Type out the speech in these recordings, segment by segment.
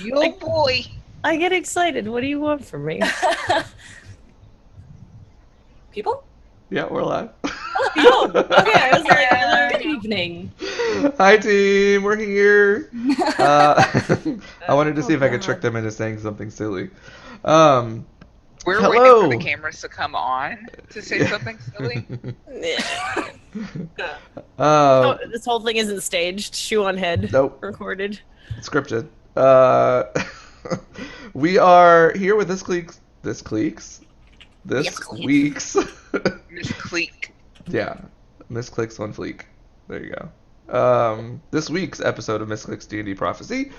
Yo, boy. I get excited. What do you want from me? People? Yeah, we're live. Oh, okay. I was like, Yeah. good evening. Hi, team. We're here. Uh, I wanted to Oh see if I could trick God. them into saying something silly. Um, We're waiting for the Hello. cameras to come on to say Yeah. something silly. Yeah. uh, So this whole thing isn't staged. Shoe on head. nope. Recorded. Scripted. Uh, we are here with Yes, this please. week's, Miss Cleek. yeah, Misscliks on fleek. There you go. This week's episode of Misscliks D&D Prophecy.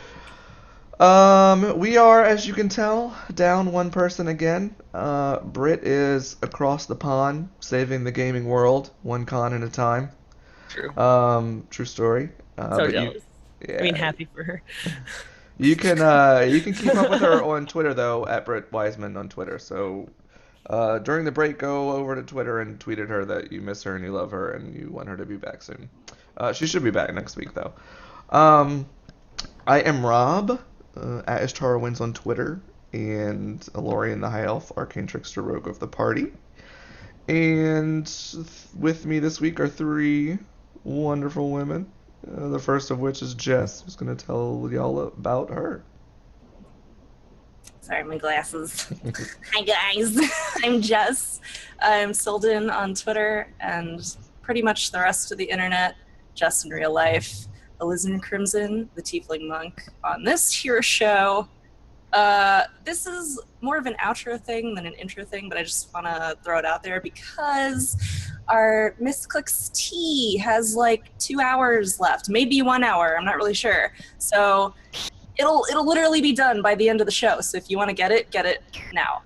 We are, as you can tell, down one person again. Britt is across the pond, saving the gaming world, one con at a time. True. True story. So But jealous. I mean, yeah, happy for her. you can keep up with her on Twitter though, at Britt Wiseman on Twitter. So during the break, go over to Twitter and tweet at her that you miss her and you love her and you want her to be back soon. She should be back next week though. Um, I am Rob, at Ishtar Wins on Twitter, and Alorian the High Elf, Arcane Trickster Rogue of the party. And with me this week are three wonderful women. The first of which is Jess, who's going to tell y'all about her. Sorry, my glasses. Hi, guys. I'm Jess. I'm Silden on Twitter and pretty much the rest of the internet, Jess in real life. Alizarin Crimson, the Tiefling Monk, on this here show. This is more of an outro thing than an intro thing, but I just want to throw it out there because our Misscliks T has like 2 hours left, maybe 1 hour. I'm not really sure. So it'll literally be done by the end of the show. So if you want to get it now.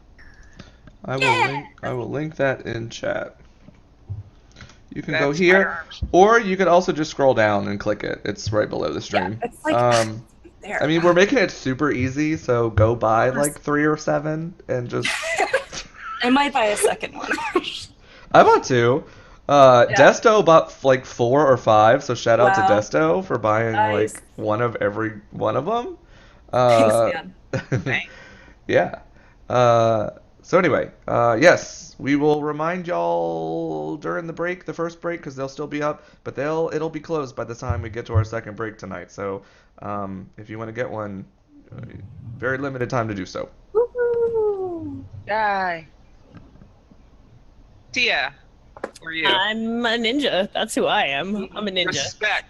I will link that in chat. You can go That's here, firearms. or you could also just scroll down and click it. It's right below the stream. It's like there. I mean, we're making it super easy, so go buy like 3 or 7 and just. I might buy a second one. I bought 2. Desto bought like 4 or 5, so shout out to Wow. Desto for buying Nice. like one of every one of them. Thanks, man. Thanks. Yeah. So anyway, yes, we will remind y'all during the break, the first break, because they'll still be up, but it'll be closed by the time we get to our second break tonight. So if you want to get one, very limited time to do so. Woohoo! Die. Tia, who are you? I'm a ninja. That's who I am. I'm a ninja. Respect.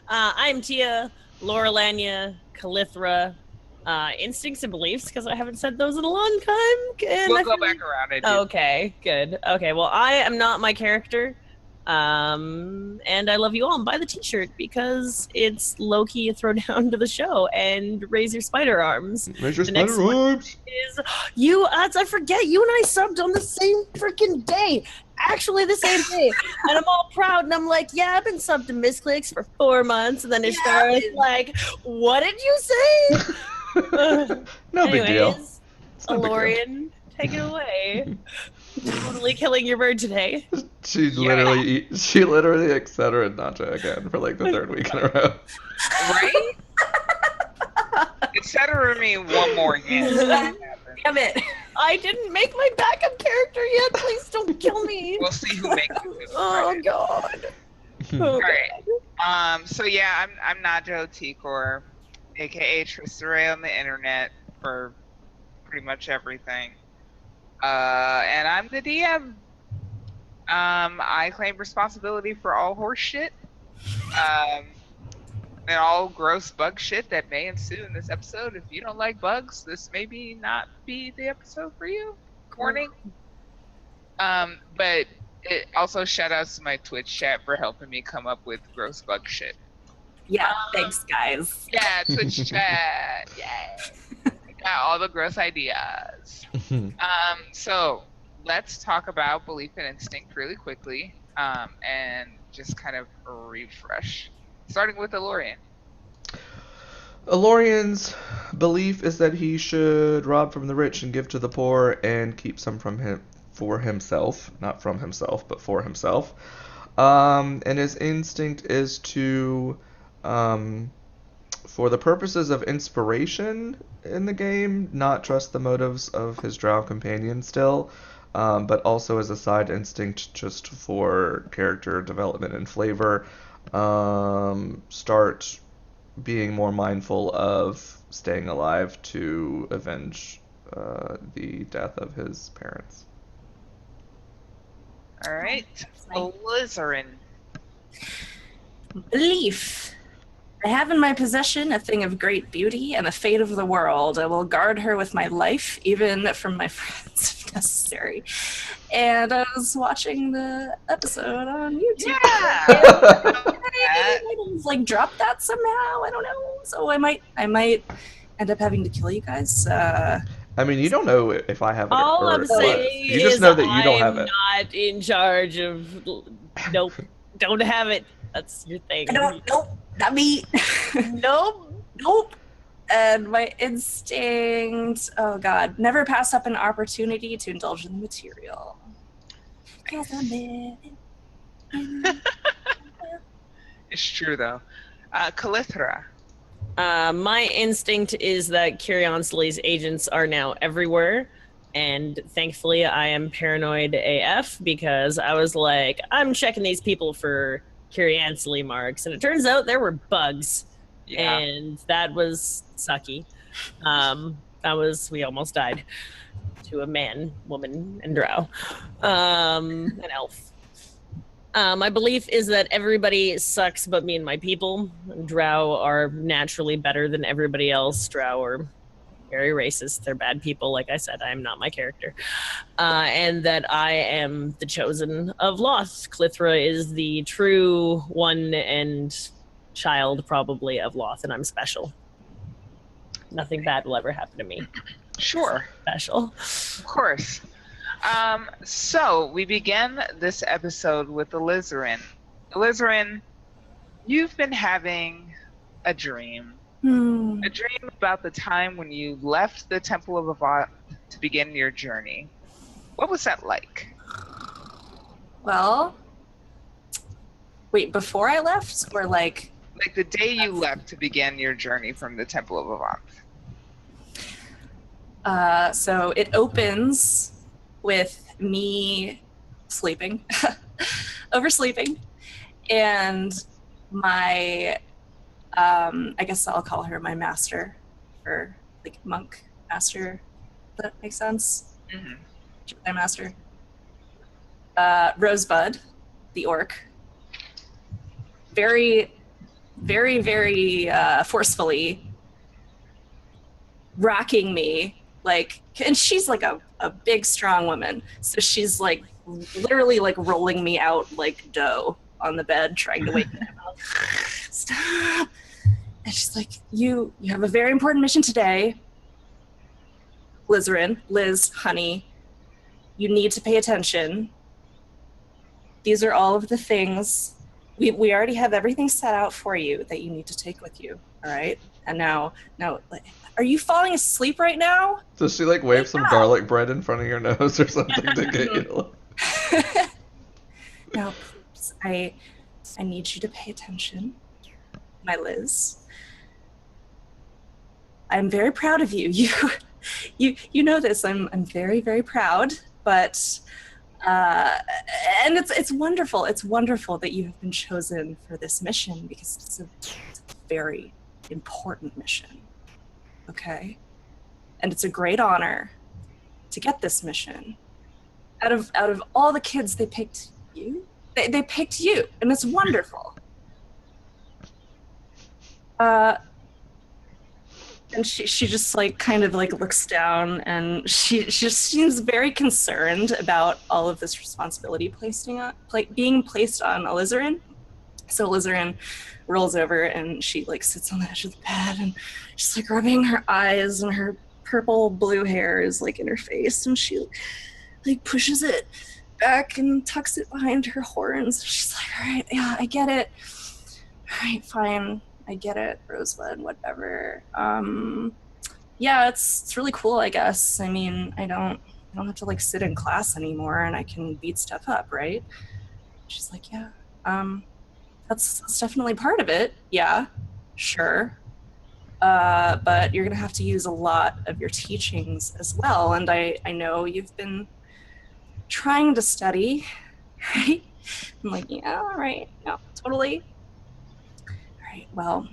I'm Tia, Laurelania, Calithra, instincts and beliefs, because I haven't said those in a long time. And We'll I go feel back around it. Okay, good. Okay, well, I am not my character. And I love you all. And buy the t-shirt because it's low-key a throwdown to the show and raise your spider arms. Raise your The next spider one arms. is I forget, you and I subbed on the same freaking day. Actually, the same day. And I'm all proud, and I'm like, yeah, I've been subbed to Misscliks for 4 months. And then Ishtar is like, what did you say? No big deal. Anyways, It's no big deal. Alorian, take it away. Totally killing your bird today. She literally like said her and Nacha again for like the 3rd week in a row. Right? Etc. me one more again. Damn it. I didn't make my backup character yet. Please don't kill me. We'll see who makes it. Oh god. Oh, All right. So yeah, I'm Najo Tikor, aka Tristere on the internet for pretty much everything. And I'm the DM. I claim responsibility for all horse shit. And all gross bug shit that may ensue in this episode. If you don't like bugs, this may not be the episode for you. Warning. But it also shout outs to my Twitch chat for helping me come up with gross bug shit. Yeah, thanks, guys. Yeah, Twitch chat. Yay. Got all the gross ideas. So let's talk about belief and instinct really quickly, and just kind of refresh. Starting with Alorian. Alorian's belief is that he should rob from the rich and give to the poor and keep some from him for himself, not from himself, but for himself. And his instinct is to for the purposes of inspiration in the game, not trust the motives of his drow companion still, but also as a side instinct just for character development and flavor, start being more mindful of staying alive to avenge the death of his parents. All right. Alizarin. Belief. I have in my possession a thing of great beauty and the fate of the world. I will guard her with my life, even from my friends if necessary. And I was watching the episode on YouTube. Yeah. I like dropped that somehow. I don't know. So I might end up having to kill you guys. I mean, you don't know if I have it All or I'm but saying you just is know that you don't I'm have it. not in charge of. Nope, don't have it. That's your thing. I don't. Nope, not me. Nope. Nope. And my instinct. Oh God, never pass up an opportunity to indulge in the material. 'Cause I'm living. It's true though. Calithra. My instinct is that Curiosity agents are now everywhere. And thankfully, I am paranoid AF because I was like, I'm checking these people for Curiosity marks. And it turns out there were bugs. Yeah. And that was sucky. We almost died to a man, woman, and drow. An elf. My belief is that everybody sucks but me and my people. Drow are naturally better than everybody else. Drow are very racist. They're bad people. Like I said, I am not my character. And that I am the chosen of Loth. Clithra is the true one and child, probably, of Loth, and I'm special. Nothing bad will ever happen to me. Sure. Special. Of course. So we begin this episode with Alizarin. Alizarin, you've been having a dream. A dream about the time when you left the Temple of Avant to begin your journey. What was that like? Well, wait, before I left, or like? Like the day you left to begin your journey from the Temple of Avant. So it opens with me sleeping, oversleeping, and my, I guess I'll call her my master, or like monk master. Does that make sense? Mm-hmm. My master. Rosebud, the orc. Very, very, very forcefully rocking me, like, and she's like a big, strong woman. So she's like literally like rolling me out like dough on the bed, trying to wake me up. Stop. And she's like, you have a very important mission today. Liz, honey, you need to pay attention. These are all of the things. We already have everything set out for you that you need to take with you, all right? And now, like, are you falling asleep right now? Does she like wave some garlic bread in front of your nose or something to get you to look? Now, please, I need you to pay attention, my Liz. I'm very proud of you. You know this. I'm very, very proud, but and it's wonderful. It's wonderful that you have been chosen for this mission because it's a very important mission. Okay? And it's a great honor to get this mission. Out of all the kids, they picked you. They picked you, and it's wonderful. And she just like kind of like looks down, and she just seems very concerned about all of this responsibility being placed on Alizarin. So Alizarin rolls over and she like sits on the edge of the bed and she's like rubbing her eyes, and her purple blue hair is like in her face, and she like pushes it back and tucks it behind her horns. She's like, all right, yeah, I get it. All right, fine. I get it, Rosebud, whatever. Yeah, it's really cool, I guess. I mean, I don't have to like sit in class anymore, and I can beat stuff up, right? She's like, yeah, that's definitely part of it. Yeah, sure. but you're going to have to use a lot of your teachings as well. And I know you've been trying to study, right? I'm like, yeah, all right, no, totally. All right, well,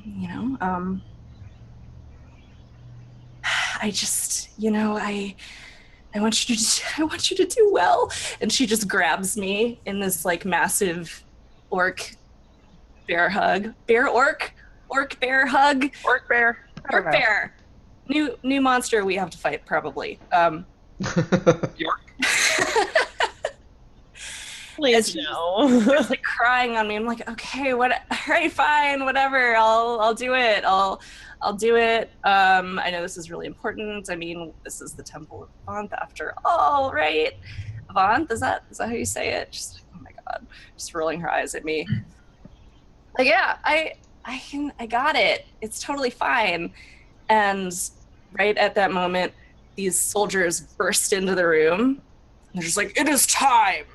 I just, I want you to I want you to do well. And she just grabs me in this like massive orc bear hug. Bear orc bear hug. Orc bear. Orc bear. New monster we have to fight probably. York. Please no. She's like crying on me. I'm like, okay, all right, fine, whatever. I'll do it. I'll do it. I know this is really important. I mean, this is the Temple of Avant after all, right? Avant, is that how you say it? Just like, oh my god, just rolling her eyes at me. Like, yeah, I got it. It's totally fine. And right at that moment, these soldiers burst into the room. And they're just like, it is time.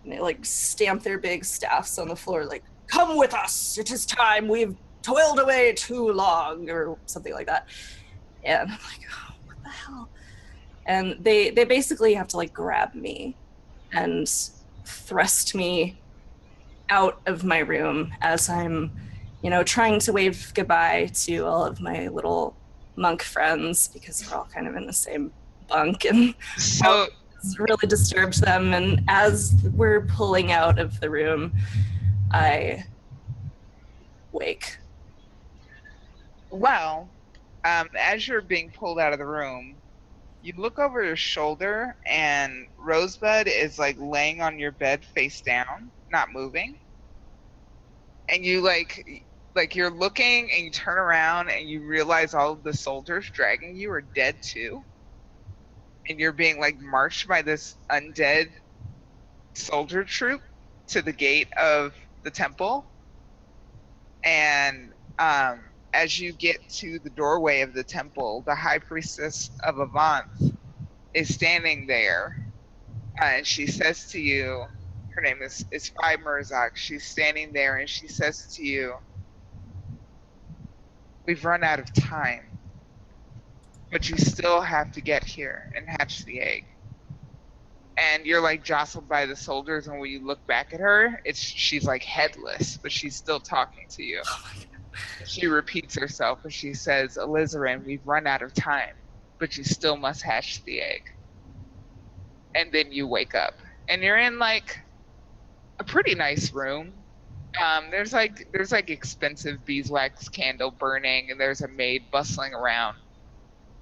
And they like stamp their big staffs on the floor, like, come with us. It is time. We've toiled away too long, or something like that. And I'm like, oh, what the hell? And they basically have to like grab me and thrust me out of my room as I'm, trying to wave goodbye to all of my little monk friends because we're all kind of in the same bunk, and So it's really disturbed them. And as we're pulling out of the room, I wake. well, as you're being pulled out of the room, you look over your shoulder and Rosebud is like laying on your bed face down, not moving. And you like you're looking and you turn around and you realize all of the soldiers dragging you are dead too. And you're being like marched by this undead soldier troop to the gate of the temple. And as you get to the doorway of the temple, the high priestess of Avant is standing there, and she says to you, her name is Fi Murzak. She's standing there and she says to you, we've run out of time, but you still have to get here and hatch the egg. And you're like jostled by the soldiers, and when you look back at her, she's like headless, but she's still talking to you. She repeats herself and she says, Alizarin, we've run out of time, but you still must hatch the egg. And then you wake up and you're in like a pretty nice room. There's like expensive beeswax candle burning, and there's a maid bustling around.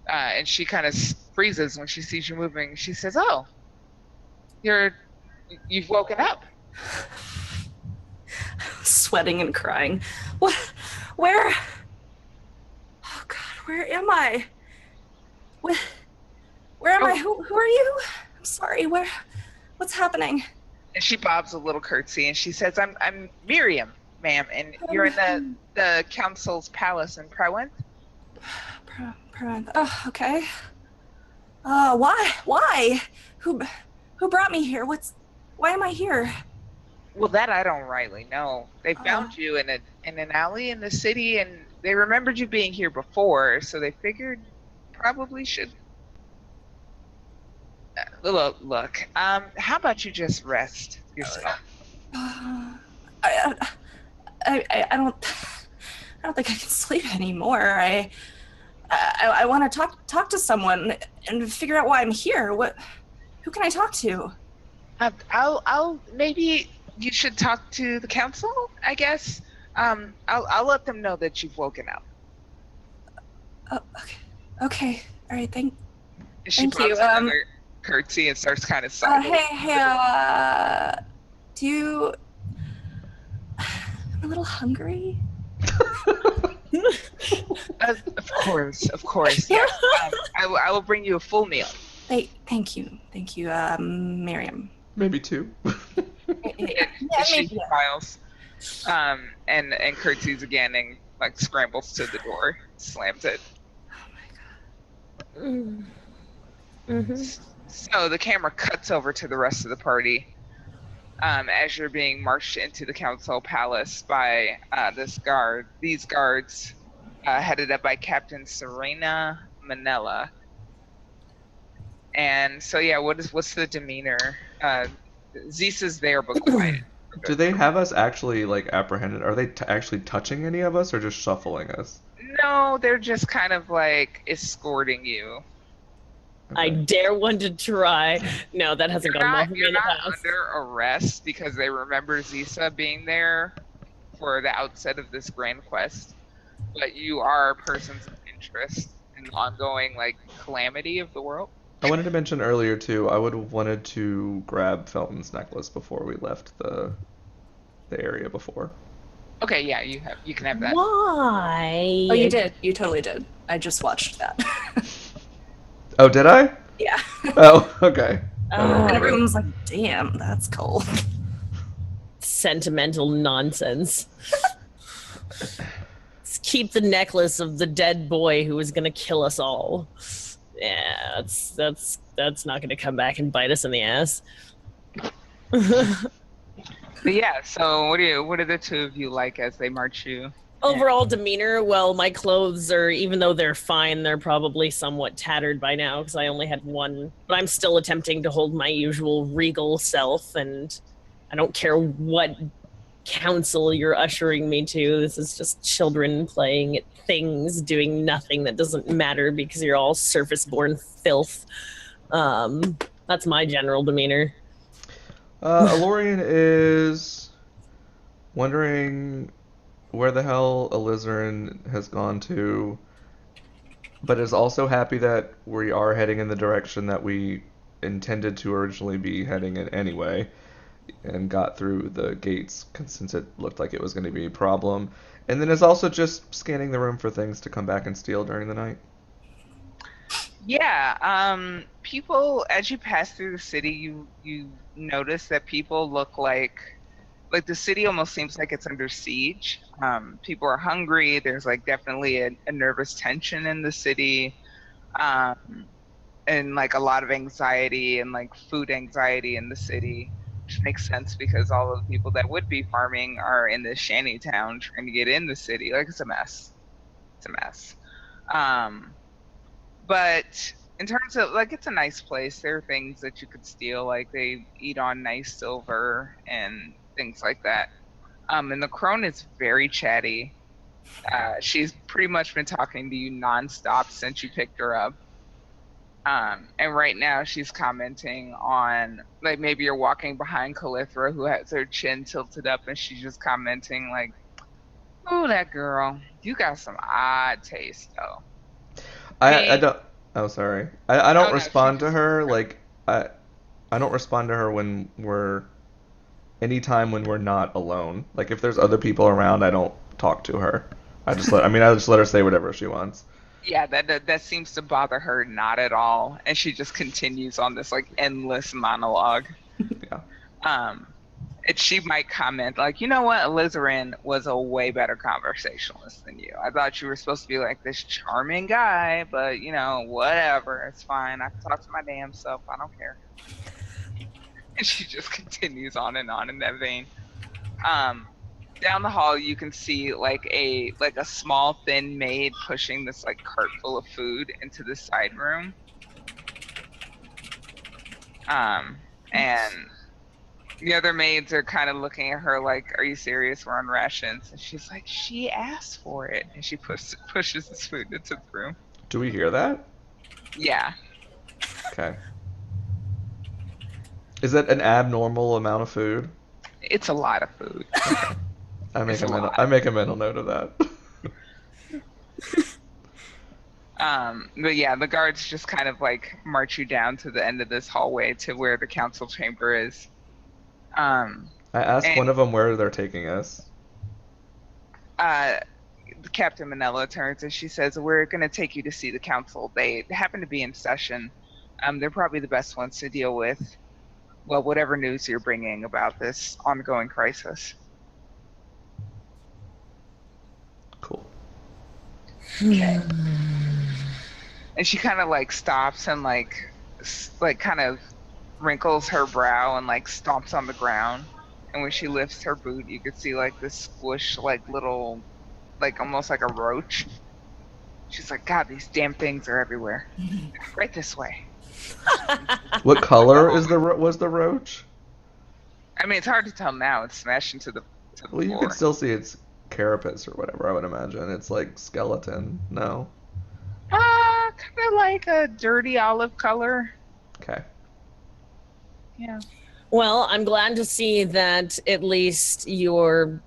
And she kind of freezes when she sees you moving. She says, oh, you've woken up. Sweating and crying. What? Where? Oh God, where am I? Where am I? Who are you? I'm sorry. What's happening? And she bobs a little curtsy and she says, I'm Miriam, ma'am, and you're in the council's palace in Prowent. Prowent. Oh, okay. Why? Who brought me here? Why am I here? Well, that I don't rightly know. They found you in an alley in the city, and they remembered you being here before, so they figured probably should. Look. How about you just rest yourself? I don't think I can sleep anymore. I want to talk to someone and figure out why I'm here. Who can I talk to? I'll maybe you should talk to the council, I guess. I'll let them know that you've woken up. Okay. All right. Thank you. Another curtsy and starts kind of sighing. Do you? I'm a little hungry. Of course. Yeah. I will bring you a full meal. Thank you, Miriam. Maybe two. She smiles, and curtsies again, and like scrambles to the door, slams it. Oh my god. Mm-hmm. So the camera cuts over to the rest of the party, as you're being marched into the council palace by these guards, headed up by Captain Serena Manella. And so yeah, what's the demeanor? Zisa's there but quiet. Do they have us actually like apprehended? Are they actually touching any of us or just shuffling us? No, they're just kind of like escorting you. I Okay. dare one to try. No, that hasn't gone well for me You're in the not past. under arrest because they remember Zisa being there for the outset of this grand quest, but you are persons of interest in the ongoing like calamity of the world. I wanted to mention earlier too, I would have wanted to grab Felton's necklace before we left the area before. Okay, yeah, you can have that. Why? Oh, you did. You totally did. I just watched that. Oh, did I? Yeah. Oh, okay. I don't And remember. everyone was like, damn, that's cool. Sentimental nonsense. Let's keep the necklace of the dead boy who was gonna kill us all. Yeah, that's not gonna come back and bite us in the ass. But yeah, so what do the two of you like as they march you? Overall demeanor, well, my clothes are, even though they're fine, they're probably somewhat tattered by now because I only had one. But I'm still attempting to hold my usual regal self, and I don't care what council you're ushering me to. This is just children playing at things, doing nothing that doesn't matter because you're all surface-born filth. That's my general demeanor. Alorian is wondering where the hell Alizarin has gone to, but is also happy that we are heading in the direction that we intended to originally be heading in anyway, and got through the gates since it looked like it was going to be a problem. And then is also just scanning the room for things to come back and steal during the night. Yeah, people as you pass through the city, you notice that people look like the city almost seems like it's under siege. People are hungry. There's like definitely a nervous tension in the city, and like a lot of anxiety and like food anxiety in the city, which makes sense because all of the people that would be farming are in this shanty town trying to get in the city. Like it's a mess. It's a mess. But in terms of like, it's a nice place. There are things that you could steal, like they eat on nice silver and things like that. And the crone is very chatty. She's pretty much been talking to you nonstop since you picked her up. And right now she's commenting on like maybe you're walking behind Calithra who has her chin tilted up and she's just commenting like, "Oh, that girl, you got some odd taste though." I don't. Oh, sorry. I don't Oh, no, respond she to just- her like I don't respond to her when we're anytime when we're not alone. Like if there's other people around, I don't talk to her. I just let her say whatever she wants. Yeah, that seems to bother her not at all, and she just continues on this like endless monologue. Yeah. And she might comment like, "You know what, Alizarin was a way better conversationalist than you. I thought you were supposed to be like this charming guy, but you know, whatever, it's fine. I can talk to my damn self. I don't care." And she just continues on in that vein. Down the hall you can see like a small thin maid pushing this like cart full of food into the side room. And the other maids are kind of looking at her like, "Are you serious? We're on rations." And she's like, "She asked for it." And she pushes this food into the room. Do we hear that? Yeah. Okay. Is that an abnormal amount of food? It's a lot of food. I make It's a a mental lot. I make a mental note of that. But yeah, the guards just kind of like march you down to the end of this hallway to where the council chamber is. I asked And- one of them where they're taking us. Captain Manella turns and she says, "We're going to take you to see the council. They happen to be in session. They're probably the best ones to deal with, well, whatever news you're bringing about this ongoing crisis." Cool. Okay. And she kind of like stops and like kind of wrinkles her brow and like stomps on the ground. And when she lifts her boot, you could see like this squish, like little, like almost like a roach She's like, God, these damn things are everywhere. Right this way. What color was the roach? I mean, it's hard to tell now. It's smashed into the Well, you floor. could still see its carapace or whatever, I would imagine. It's like skeleton. No? Kind of like a dirty olive color. Okay. Yeah. Well, I'm glad to see that at least your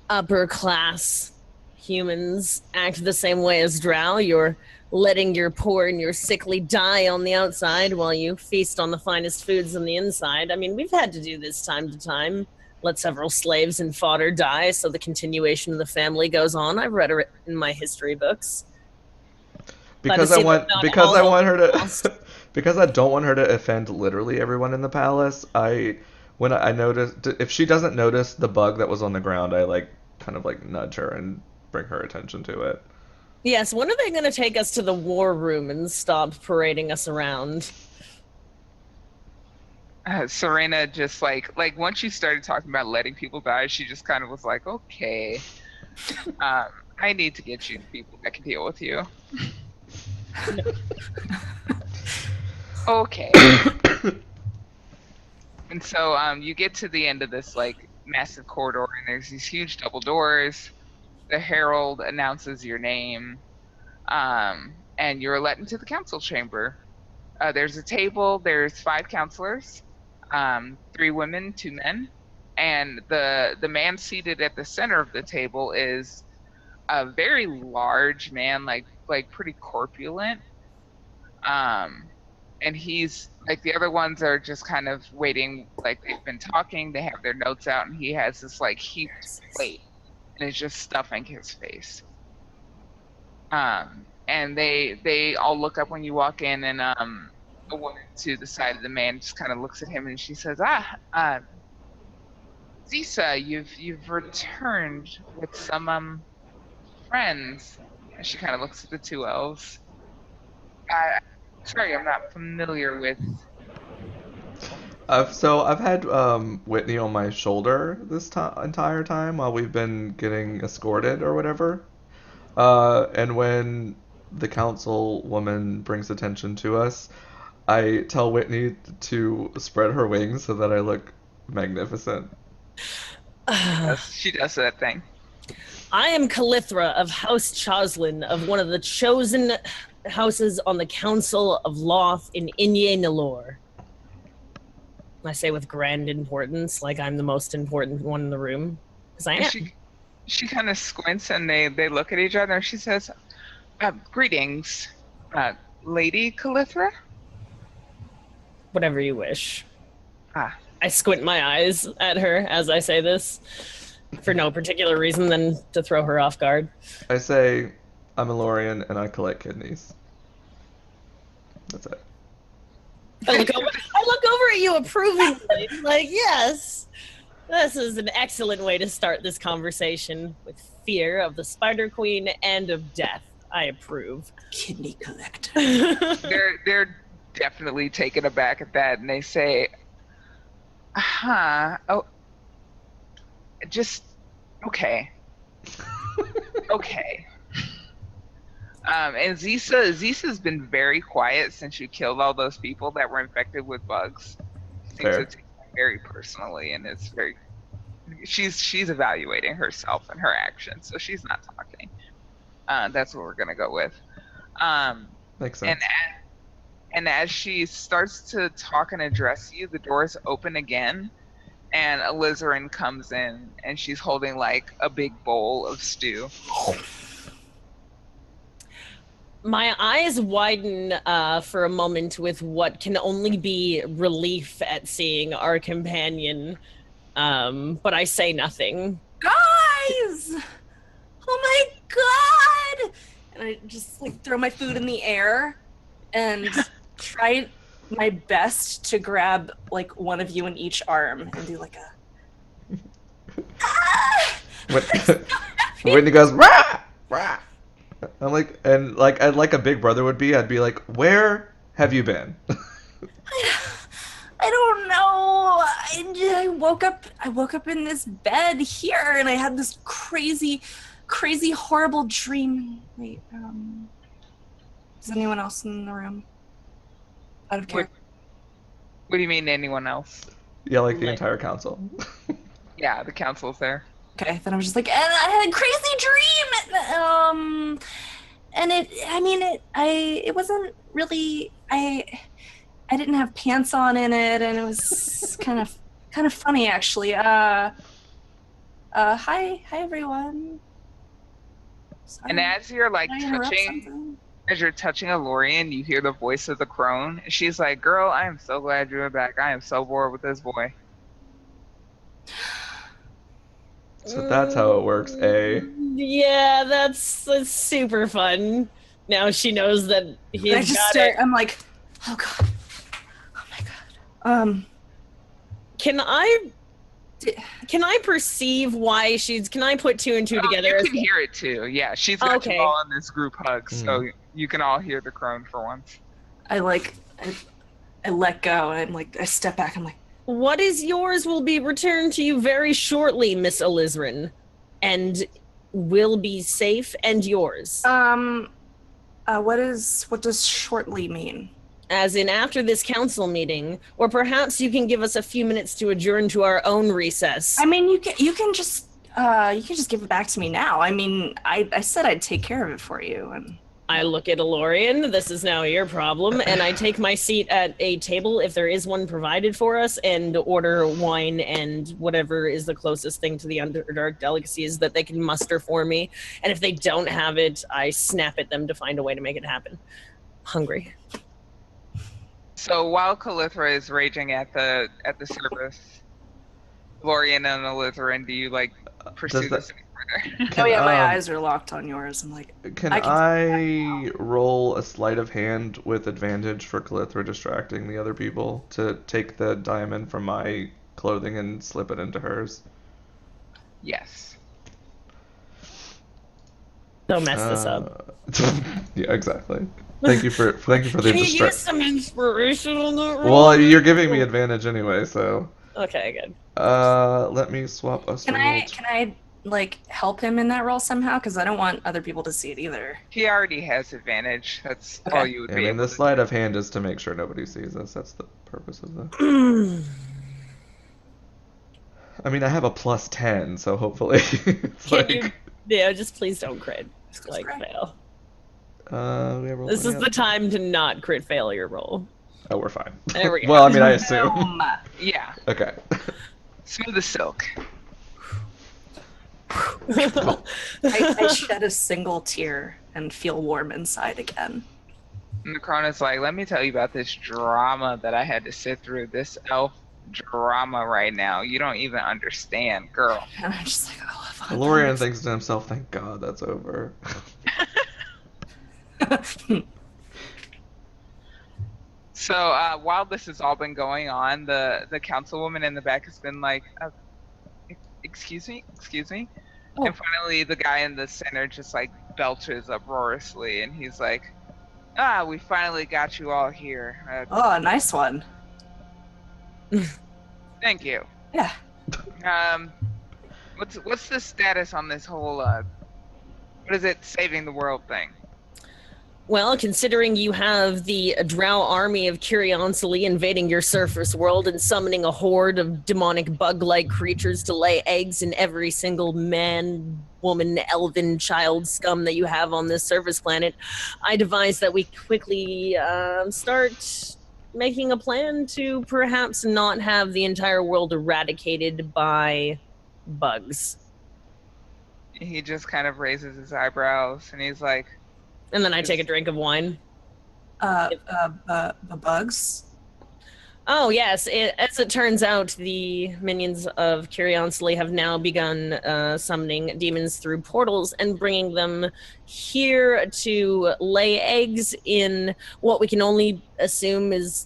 upper class humans act the same way as Drow. You're letting your poor and your sickly die on the outside while you feast on the finest foods on the inside. I mean, we've had to do this time to time. Let several slaves and fodder die so the continuation of the family goes on. I've read it in my history books. Because I want her to because I don't want her to offend literally everyone in the palace. When I noticed, if she doesn't notice the bug that was on the ground, I like kind of like nudge her and bring her attention to it. Yes, when are they going to take us to the war room and stop parading us around? Serena just like once you started talking about letting people die, she just kind of was like, okay, I need to get you people that can deal with you. Okay. And so you get to the end of this like massive corridor, and there's these huge double doors. The herald announces your name, and you're let into the council chamber. There's a table. There's 5 counselors, 3 women, 2 men, and the man seated at the center of the table is a very large man, like pretty corpulent. And he's like, the other ones are just kind of waiting, like they've been talking, they have their notes out, and he has this like heaped plate and is just stuffing his face. And they all look up when you walk in, and a woman to the side of the man just kind of looks at him and she says, Zisa, you've returned with some friends. And she kind of looks at the 2 elves. Sorry, I'm not familiar with. So I've had Whitney on my shoulder this entire time while we've been getting escorted or whatever. And when the council woman brings attention to us, I tell Whitney to spread her wings so that I look magnificent. She does that thing. I am Calithra of House Choslin, of one of the chosen houses on the Council of Loth in Inye Nalor. I say with grand importance, like I'm the most important one in the room, because I am. She kind of squints, and they look at each other, and she says, greetings, Lady Calithra? Whatever you wish. Ah. I squint my eyes at her as I say this, for no particular reason than to throw her off guard. I say, I'm a Lorian and I collect kidneys. That's it. I look over at you approvingly, like, yes, this is an excellent way to start this conversation, with fear of the Spider Queen and of death. I approve. Kidney collector. They're definitely taken aback at that, and they say, oh, just, okay. Okay. And Zisa's been very quiet since you killed all those people that were infected with bugs. Seems to take it very personally, and it's very. She's evaluating herself and her actions, so she's not talking. That's what we're gonna go with. Makes sense. And as she starts to talk and address you, the doors open again, and Alizarin comes in, and she's holding like a big bowl of stew. My eyes widen for a moment with what can only be relief at seeing our companion, but I say nothing. Guys! Oh my god! And I just like throw my food in the air and try my best to grab like one of you in each arm and do like a Whitney goes, rah! Rah! I'm like, and like a big brother would be, I'd be like, where have you been? I don't know. I woke up in this bed here, and I had this crazy crazy, horrible dream. Wait, is anyone else in the room? Out of character. What do you mean, anyone else? Yeah, like the entire council. Yeah, the council's there. Okay, then I'm just like, and I had a crazy dream. And it wasn't really. I didn't have pants on in it, and it was kind of funny actually. Hi everyone. Sorry. And as you're like Did I interrupt touching, something? as you're touching Elorian, you hear the voice of the crone. She's like, "Girl, I am so glad you're back. I am so bored with this boy." So that's how it works, eh? Yeah, that's super fun. Now she knows that he's I just got stare. it. I'm like, oh god, oh my god. Can I perceive why she's? Can I put two and two together? You can hear it too. Yeah, she's got you all in this group hug, so you can all hear the crone for once. I let go, and I step back. I'm like, what is yours will be returned to you very shortly, Miss Elizrin, and will be safe and yours. what does shortly mean? As in after this council meeting, or perhaps you can give us a few minutes to adjourn to our own recess. I mean, you can just give it back to me now. I mean, I said I'd take care of it for you, and I look at Elorian, this is now your problem, and I take my seat at a table, if there is one provided for us, and order wine and whatever is the closest thing to the Underdark delicacies that they can muster for me. And if they don't have it, I snap at them to find a way to make it happen. Hungry. So while Calithra is raging at the service, Elorian and Elizrin, do you pursue this any further? Oh yeah, my eyes are locked on yours. I'm like, Can I roll a sleight of hand with advantage for Calithra distracting the other people to take the diamond from my clothing and slip it into hers? Yes. Don't mess this up. Yeah, exactly. Thank you for the Can you use distraction. some inspiration on that roll? Well, you're giving me advantage anyway, so. Okay, good. Let me swap us. Can I help him in that role somehow? Because I don't want other people to see it either. He already has advantage. That's Okay. all you would I be mean, able the to sleight of hand is to make sure nobody sees us. That's the purpose of the. I mean, I have a +10, so hopefully it's Can you? Yeah, just please don't crit. Right. Fail. we have This is the time to not crit fail your roll. Oh, we're fine. There we go. Well, I mean, I assume. Yeah. Okay. Smooth as silk. I shed a single tear and feel warm inside again. And the crone is like, let me tell you about this drama that I had to sit through. This elf drama right now. You don't even understand, girl. And I'm just like, oh, Lorian thinks to himself, thank God that's over. So while this has all been going on, the councilwoman in the back has been like, excuse me? Oh. And finally the guy in the center just belches uproariously, and he's like, we finally got you all here. Oh, a nice one. Thank you. Yeah. What's the status on this whole what is it, saving the world thing? Well, considering you have the drow army of Curionsily invading your surface world and summoning a horde of demonic bug-like creatures to lay eggs in every single man, woman, elven, child scum that you have on this surface planet, I devised that we quickly start making a plan to perhaps not have the entire world eradicated by bugs. He just kind of raises his eyebrows, and he's like, And then I take a drink of wine. The bugs? Oh, yes. As it turns out, the minions of Curionsily have now begun summoning demons through portals and bringing them here to lay eggs in what we can only assume is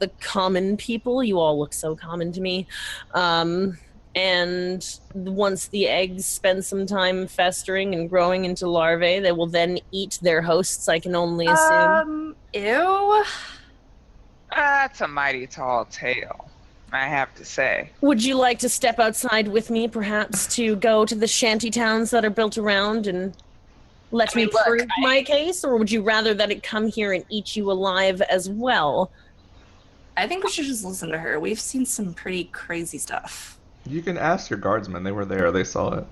the common people. You all look so common to me. And once the eggs spend some time festering and growing into larvae, they will then eat their hosts, I can only assume. Ew. that's a mighty tall tale. I have to say. Would you like to step outside with me, perhaps, to go to the shanty towns that are built around and let me prove my case? Or would you rather that it come here and eat you alive as well? I think we should just listen to her. We've seen some pretty crazy stuff. You can ask your guardsmen. They were there. They saw it.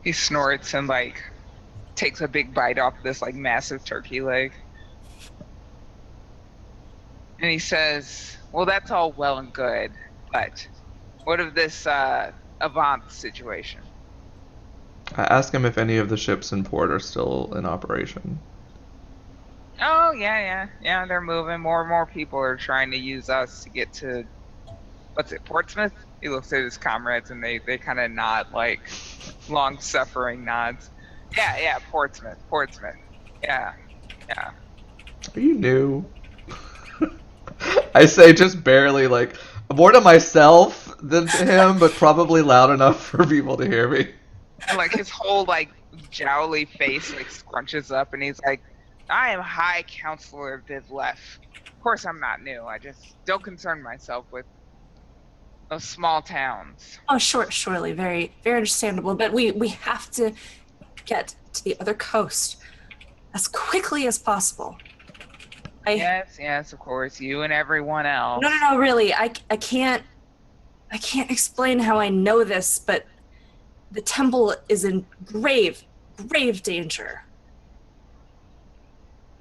He snorts and like takes a big bite off this like massive turkey leg. And he says, well, that's all well and good, but what of this Avant situation? I ask him if any of the ships in port are still in operation. Oh, yeah, they're moving. More and more people are trying to use us to get to, what's it, Portsmouth? He looks at his comrades and they kind of nod, like long-suffering nods. Yeah, Portsmouth. Yeah. Are you new? I say just barely, like, more to myself than to him, but probably loud enough for people to hear me. And like his whole like jowly face like scrunches up and he's like, I am High Counselor of Vivlef. Of course I'm not new. I just don't concern myself with those small towns. Oh, surely, very, very understandable. But we have to get to the other coast as quickly as possible. Yes, of course. You and everyone else. No, really. I can't explain how I know this, but the temple is in grave danger.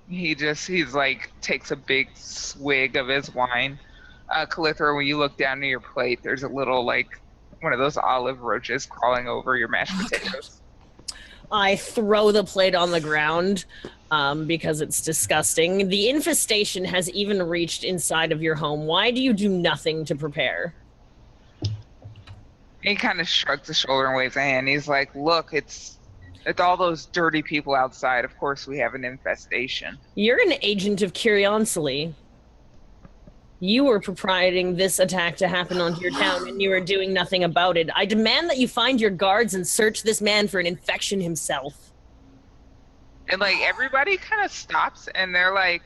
He's like takes a big swig of his wine. Calithra, when you look down at your plate, there's a little like one of those olive roaches crawling over your mashed potatoes. I throw the plate on the ground because it's disgusting. The infestation has even reached inside of your home. Why do you do nothing to prepare? He kind of shrugs his shoulder and waves a hand. He's like, look, it's all those dirty people outside. Of course we have an infestation. You're an agent of Curiosity. You were proprietary this attack to happen onto your town, and you were doing nothing about it. I demand that you find your guards and search this man for an infection himself. And like everybody kind of stops, and they're like,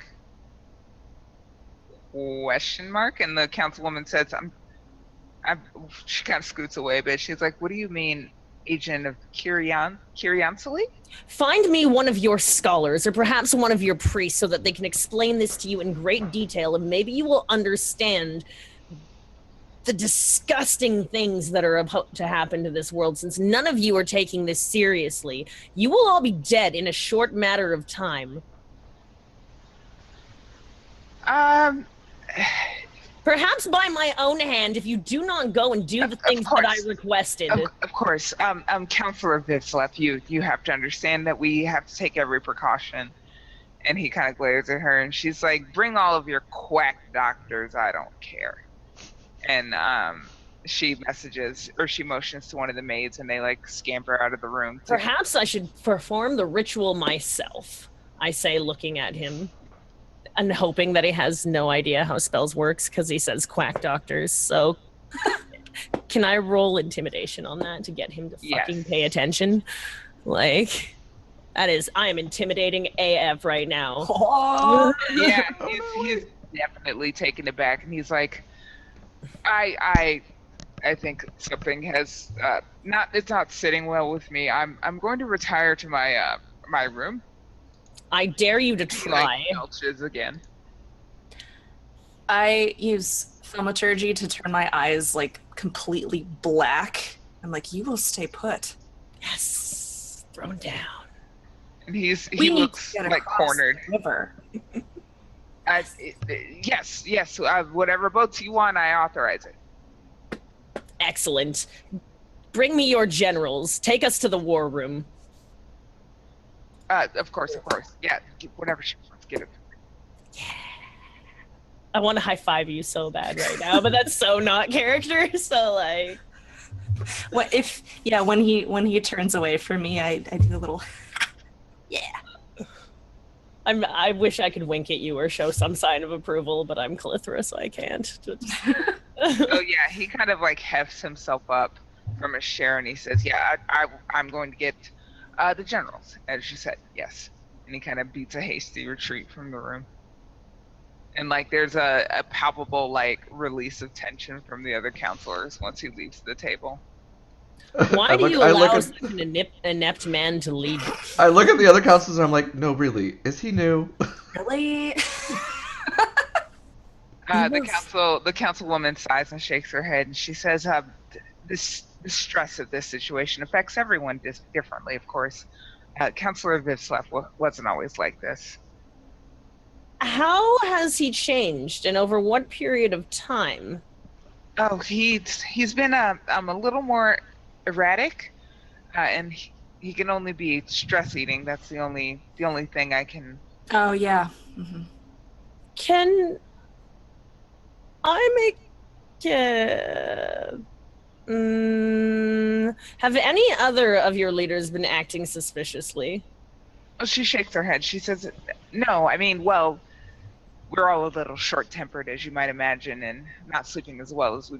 question mark? And the councilwoman says, she kind of scoots away a bit. She's like, what do you mean, agent of Curiosity? Find me one of your scholars, or perhaps one of your priests, so that they can explain this to you in great detail, and maybe you will understand the disgusting things that are about to happen to this world. Since none of you are taking this seriously, you will all be dead in a short matter of time. Perhaps by my own hand, if you do not go and do the things that I requested. Of course. Counselor Vivlef, you have to understand that we have to take every precaution. And he kind of glares at her, and she's like, bring all of your quack doctors, I don't care. And she motions to one of the maids, and they like scamper out of the room. Perhaps I should perform the ritual myself, I say, looking at him. And hoping that he has no idea how spells works because he says quack doctors. So can I roll intimidation on that to get him to fucking pay attention? Like, I am intimidating AF right now. Oh. Yeah, he's definitely taken aback, and he's like, I think something has it's not sitting well with me. I'm going to retire to my room. I dare you to try. Belches again. I use thaumaturgy to turn my eyes like completely black. I'm like, you will stay put. Yes, thrown down. And he looks like cornered. Yes. Whatever boats you want, I authorize it. Excellent. Bring me your generals. Take us to the war room. Of course. Yeah, whatever she wants, get it. Yeah. I want to high five you so bad right now, but that's so not character. So like, when he turns away from me, I do a little, yeah. I wish I could wink at you or show some sign of approval, but I'm Calithra, so I can't. Oh yeah, he kind of like hefts himself up from his chair and he says, "Yeah, I'm going to get." The generals, as you said, yes. And he kind of beats a hasty retreat from the room. And like there's a palpable like release of tension from the other counselors once he leaves the table. Why do you allow such an inept man to lead? I look at the other counselors and I'm like, no, really, is he new? Really? The councilwoman sighs and shakes her head, and she says, the stress of this situation affects everyone differently, of course. Councillor Vivslev wasn't always like this. How has he changed, and over what period of time? Oh, he's been a little more erratic, and he can only be stress eating. That's the only thing I can. Oh yeah. Mm-hmm. Can I make have any other of your leaders been acting suspiciously? Oh, she shakes her head. She says, "No, I mean, well, we're all a little short-tempered, as you might imagine, and not sleeping as well as we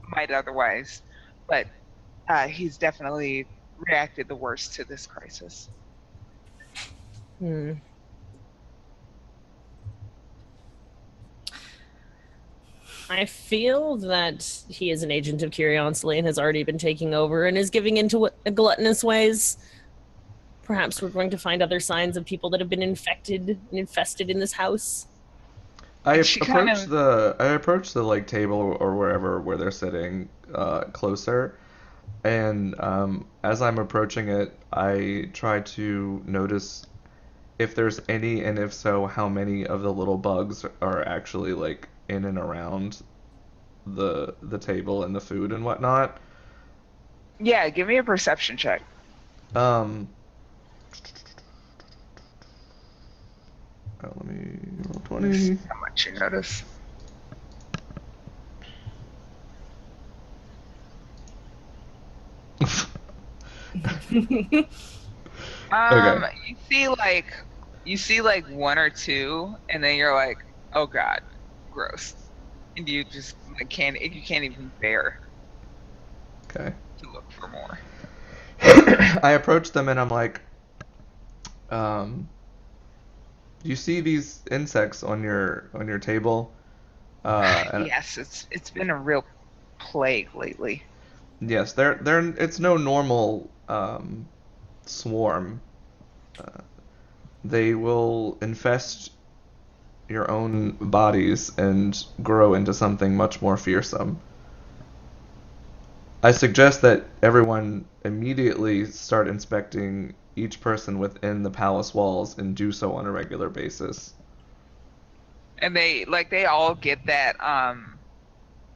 might otherwise. But he's definitely reacted the worst to this crisis." I feel that he is an agent of curiosity and has already been taking over and is giving into gluttonous ways. Perhaps we're going to find other signs of people that have been infested in this house. I approach the like table or wherever where they're sitting closer, and as I'm approaching it, I try to notice if there's any, and if so, how many of the little bugs are actually like in and around the table and the food and whatnot. Yeah, give me a perception check. Let me roll 20. How much you notice? Okay. You see like one or two, and then you're like, oh god, gross, and you just you can't even bear Okay. to look for more. I approach them and I'm like, you see these insects on your table? Yes, it's been a real plague lately. Yes, it's no normal swarm. They will infest your own bodies and grow into something much more fearsome. I suggest that everyone immediately start inspecting each person within the palace walls and do so on a regular basis. And they all get that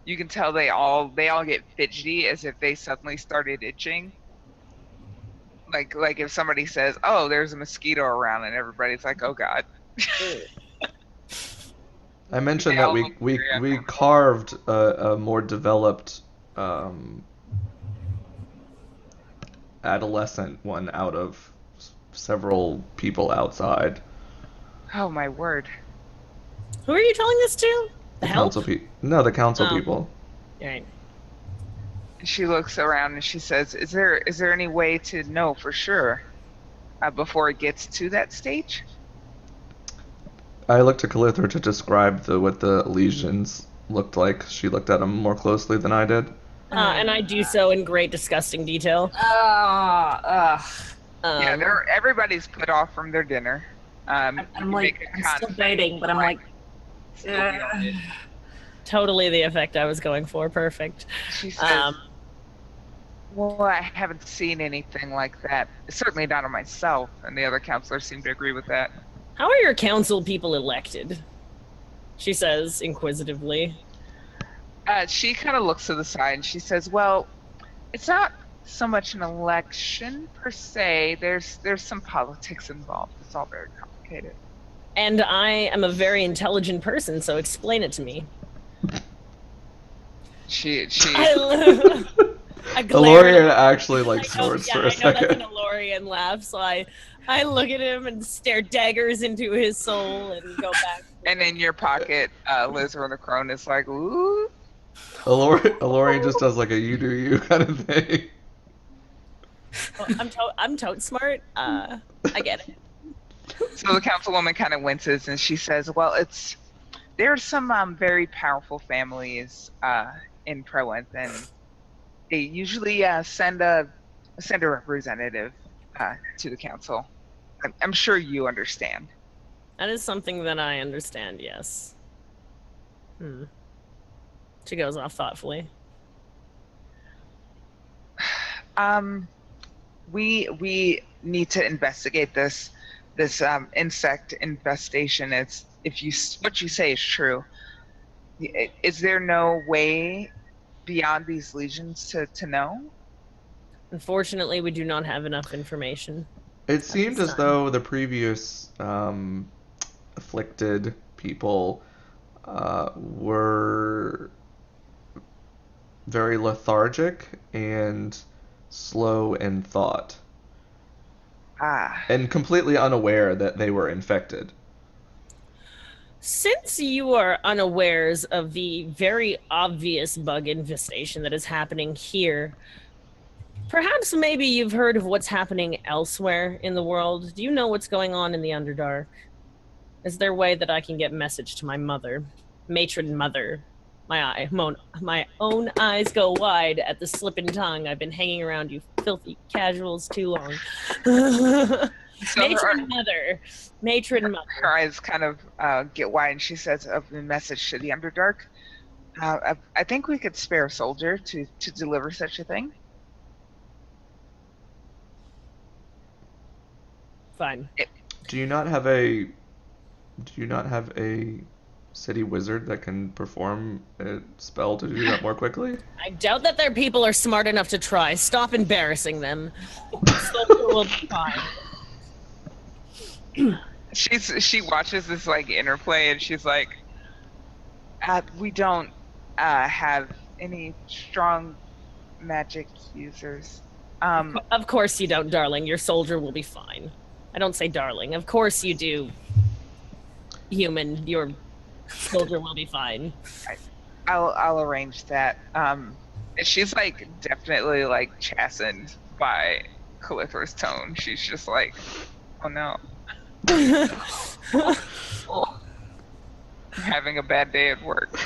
you can tell they all get fidgety as if they suddenly started itching. Like if somebody says, "Oh, there's a mosquito around," and everybody's like, "Oh god." I mentioned They that all we look we very we uncomfortable. carved a more developed adolescent one out of several people outside. Oh my word. Who are you telling this to? The help? No, the council people. Right. She looks around and she says, "Is there any way to know for sure before it gets to that stage?" I looked to Calithra to describe what the lesions looked like. She looked at them more closely than I did. And I do so in great disgusting detail. Yeah, everybody's put off from their dinner. I'm still biting, but I'm like, totally the effect I was going for. Perfect. She says, "Well, I haven't seen anything like that. Certainly not on myself." And the other counselors seem to agree with that. How are your council people elected? She says inquisitively. She kind of looks to the side and she says, "Well, it's not so much an election per se. There's some politics involved. It's all very complicated." And I am a very intelligent person, so explain it to me. She Elorian actually snorts for a second. I know that's an Elorian laugh, so I look at him and stare daggers into his soul and go back. And in your pocket, Lizard the Crone is like, "Ooh." Elorian just does like a you do you kind of thing. Well, I'm tote smart. I get it. So the councilwoman kind of winces and she says, "Well, it's there are some very powerful families in Proenth, and they usually send a representative to the council. I'm sure you understand. That is something that I understand, yes. She goes off thoughtfully. We need to investigate this insect infestation. It's what you say is true. Is there no way beyond these legions to know? Unfortunately, we do not have enough information. It seemed this as time. though the previous afflicted people were very lethargic and slow in thought, and completely unaware that they were infected. Since you are unawares of the very obvious bug infestation that is happening here, perhaps maybe you've heard of what's happening elsewhere in the world. Do you know what's going on in the Underdark? Is there a way that I can get message to my mother, matron mother? My own eyes go wide at the slipping tongue. I've been hanging around you filthy casuals too long. Matron mother. Her eyes kind of get wide, and she says, "Of the message to the Underdark. I think we could spare a soldier to deliver such a thing." Fine. Do you not have a city wizard that can perform a spell to do that more quickly? I doubt that their people are smart enough to try. Stop embarrassing them. Soldier will be fine. She watches this like interplay, and she's like, "We don't have any strong magic users." Of course you don't, darling. Your soldier will be fine. I don't say darling. Of course you do, human. Your soldier will be fine. I'll arrange that. And she's like definitely like chastened by Calithra's tone. She's just like, "Oh no." I'm having a bad day at work.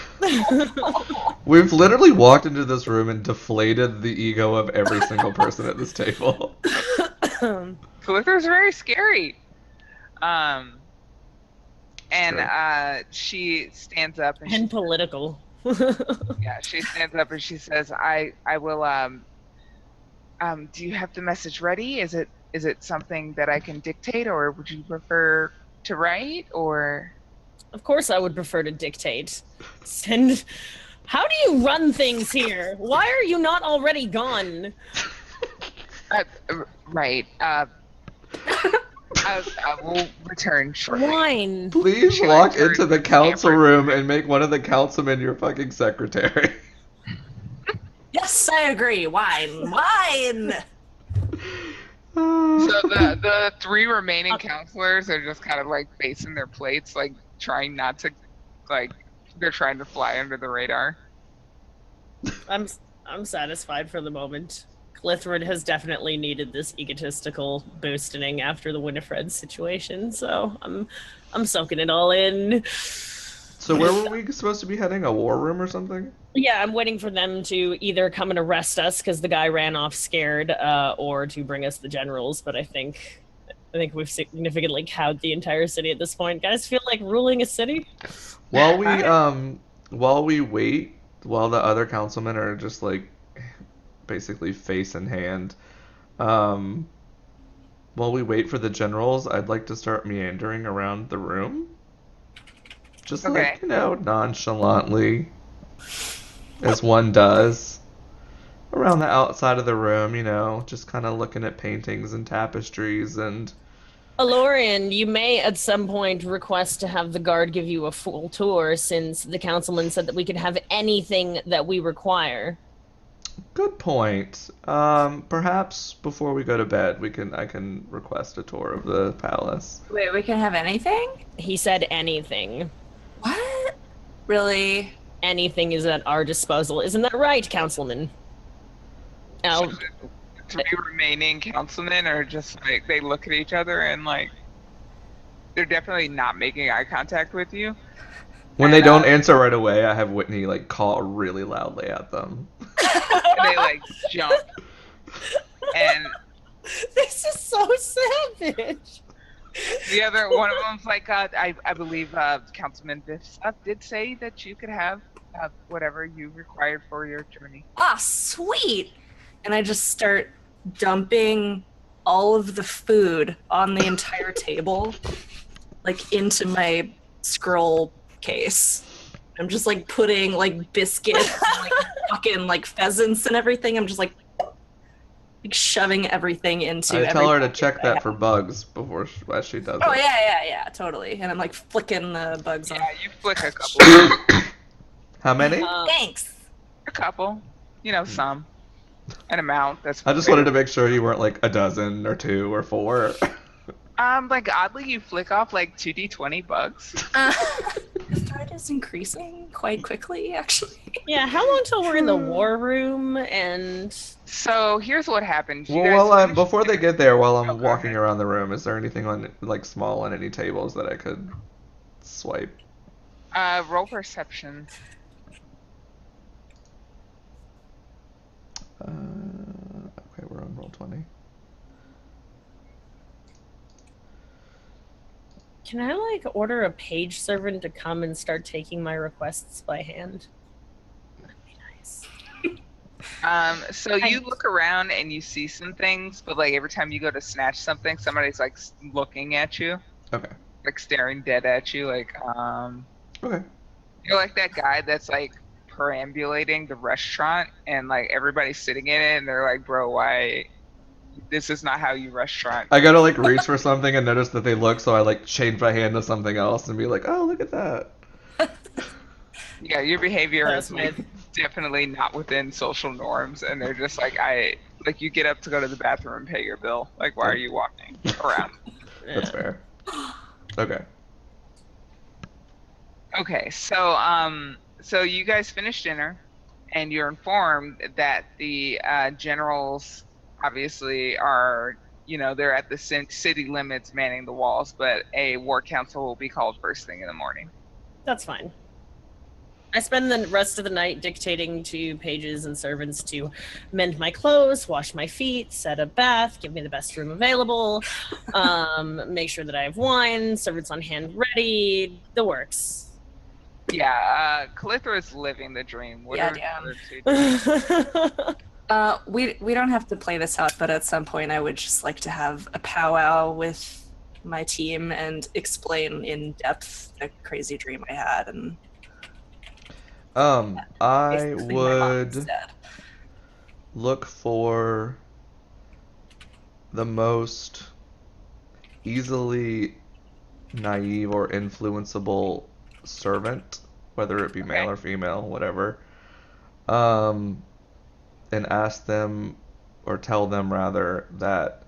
We've literally walked into this room and deflated the ego of every single person at this table. Calithra's very scary. She stands up and political. Yeah, she stands up and she says, I will do you have the message ready? Is it something that I can dictate, or would you prefer to write, or? Of course I would prefer to dictate. And how do you run things here? Why are you not already gone? Right. I will return shortly. Wine. Please walk into the council room and make one of the councilmen your fucking secretary. Yes, I agree. Wine. Wine! So the three remaining counselors are just kind of like facing their plates, like trying not to, like, they're trying to fly under the radar. I'm satisfied for the moment. Clithrid has definitely needed this egotistical boosting after the Winifred situation, so I'm soaking it all in. So where were we supposed to be heading? A war room or something? Yeah, I'm waiting for them to either come and arrest us because the guy ran off scared, or to bring us the generals. But I think we've significantly cowed the entire city at this point. Guys feel like ruling a city? While we wait, while the other councilmen are just like basically face in hand, while we wait for the generals, I'd like to start meandering around the room. Just like, nonchalantly, as one does, around the outside of the room, just kind of looking at paintings and tapestries and... Alorian, you may at some point request to have the guard give you a full tour, since the councilman said that we could have anything that we require. Good point. Perhaps before we go to bed, I can request a tour of the palace. Wait, we can have anything? He said anything. What? Really? Anything is at our disposal. Isn't that right, councilman? So the three remaining councilmen are just like, they look at each other and like, they're definitely not making eye contact with you. When they And, don't answer right away, I have Whitney like call really loudly at them. and they like jump. And This is so savage. the other one of them's like, I believe Councilman Biff did say that you could have whatever you required for your journey. Ah, sweet! And I just start dumping all of the food on the entire table, like into my scroll case. I'm just like putting like biscuits, and, like fucking like pheasants and everything. I'm just like shoving everything into. I tell her to every check bucket I that have. for bugs before as she does Oh it. yeah, totally. And I'm like flicking the bugs on. Yeah, you flick a couple. How many? Thanks. A couple. You know, some. An amount. That's I just wanted to make sure you weren't like a dozen or 2 or 4. Like oddly, you flick off like 2d20 bugs. The threat is increasing quite quickly, actually. Yeah, how long till we're in the war room and So here's what happens. You Well, guys finish before they dinner. get there, while I'm Oh, go walking ahead. around the room, is there anything on like small on any tables that I could swipe? Roll perception. Okay, we're on roll 20. can I like order a page servant to come and start taking my requests by hand? That'd be nice. So you look around and you see some things, but like every time you go to snatch something, somebody's like looking at you, Okay. like staring dead at you. Like, Okay. you're like that guy that's like perambulating the restaurant, and like everybody's sitting in it, and they're like, "Bro, why? This is not how you restaurant." I gotta like reach for something and notice that they look, so I like change my hand to something else and be like, oh, look at that. Yeah, your behavior That's is like definitely not within social norms, and they're just like, like you get up to go to the bathroom and pay your bill. Like, why are you walking around? That's fair. Okay. Okay, so you guys finish dinner, and you're informed that the generals obviously are, they're at the city limits manning the walls, but a war council will be called first thing in the morning. That's fine. I spend the rest of the night dictating to pages and servants to mend my clothes, wash my feet, set a bath, give me the best room available, make sure that I have wine, servants on hand ready, the works. Yeah, Calithra is living the dream. What Yeah, are damn. her two dreams? We don't have to play this out, but at some point I would just like to have a powwow with my team and explain in depth the crazy dream I had, and I basically my mom would is dead. look for the most easily naive or influenceable servant, whether it be male Okay. or female, whatever, and ask them, or tell them rather, that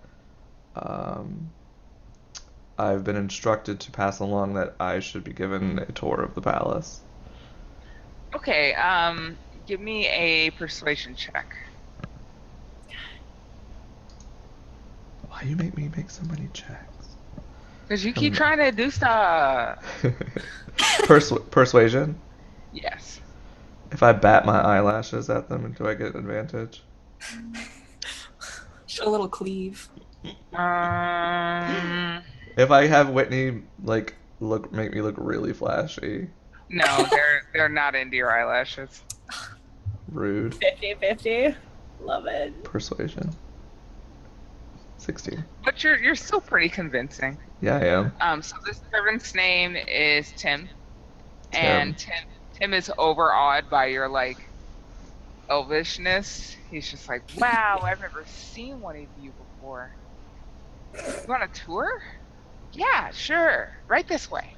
I've been instructed to pass along that I should be given a tour of the palace. Okay, give me a persuasion check. Why you make me make so many checks? Because you keep trying to do stuff. Persuasion? Yes. If I bat my eyelashes at them, do I get advantage? Show a little cleave. If I have Whitney make me look really flashy, No, they're not into your eyelashes. rude. 50-50. Love it. Persuasion. 16. But you're still pretty convincing. Yeah, I am. So this servant's name is Tim, and Tim is overawed by your like elvishness. He's just like, wow, I've never seen one of you before. You want a tour? Yeah, sure. Right this way.